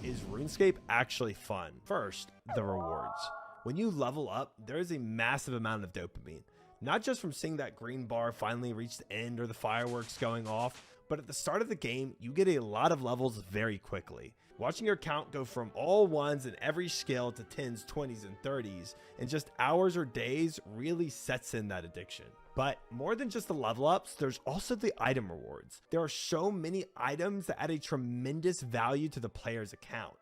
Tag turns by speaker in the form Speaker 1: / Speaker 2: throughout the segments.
Speaker 1: is RuneScape actually fun? First, the rewards. When you level up, there is a massive amount of dopamine. Not just from seeing that green bar finally reach the end or the fireworks going off, but at the start of the game, you get a lot of levels very quickly. Watching your count go from all ones in every skill to 10s, 20s, and 30s in just hours or days really sets in that addiction. But more than just the level ups, there's also the item rewards. There are so many items that add a tremendous value to the player's account.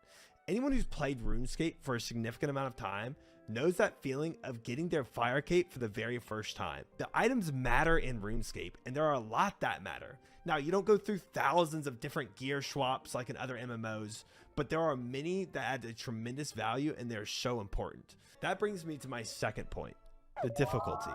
Speaker 1: Anyone who's played RuneScape for a significant amount of time knows that feeling of getting their fire cape for the very first time. The items matter in RuneScape, and there are a lot that matter. Now, you don't go through thousands of different gear swaps like in other MMOs, but there are many that add a tremendous value, and they're so important. That brings me to my second point, the difficulty.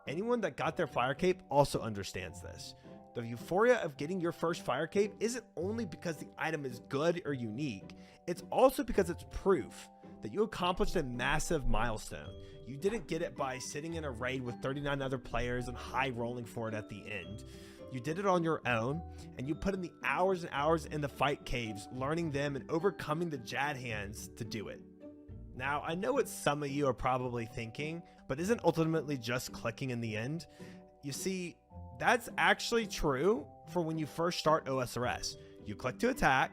Speaker 1: Anyone that got their fire cape also understands this. The euphoria of getting your first fire cape isn't only because the item is good or unique, it's also because it's proof that you accomplished a massive milestone. You didn't get it by sitting in a raid with 39 other players and high rolling for it at the end. You did it on your own, and you put in the hours and hours in the fight caves, learning them and overcoming the Jad hands to do it. Now, I know what some of you are probably thinking, but isn't ultimately just clicking in the end? You see, that's actually true for when you first start OSRS. You click to attack,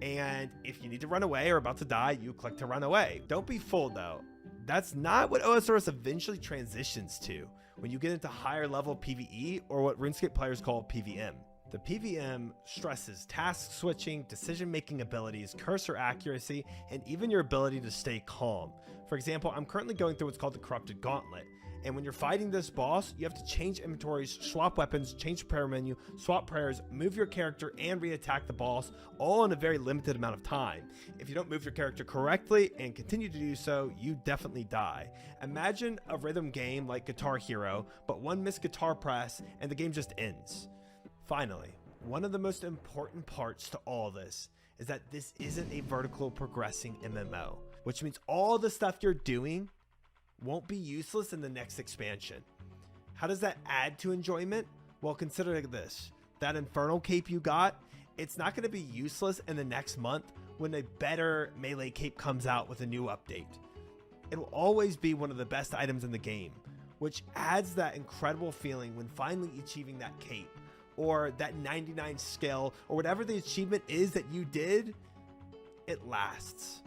Speaker 1: and if you need to run away or about to die, you click to run away. Don't be fooled though. That's not what OSRS eventually transitions to when you get into higher level PvE, or what RuneScape players call PVM. The PVM stresses task switching, decision-making abilities, cursor accuracy, and even your ability to stay calm. For example, I'm currently going through what's called the Corrupted Gauntlet, and when you're fighting this boss, you have to change inventories, swap weapons, change prayer menu, swap prayers, move your character, and re-attack the boss, all in a very limited amount of time. If you don't move your character correctly and continue to do so, you definitely die. Imagine a rhythm game like Guitar Hero, but one missed guitar press and the game just ends. Finally, one of the most important parts to all this is that this isn't a vertical progressing MMO, which means all the stuff you're doing won't be useless in the next expansion. How does that add to enjoyment? Well, consider this. That Infernal Cape you got, it's not going to be useless in the next month when a better melee cape comes out with a new update. It will always be one of the best items in the game, which adds that incredible feeling when finally achieving that cape, or that 99 skill, or whatever the achievement is that you did. It lasts.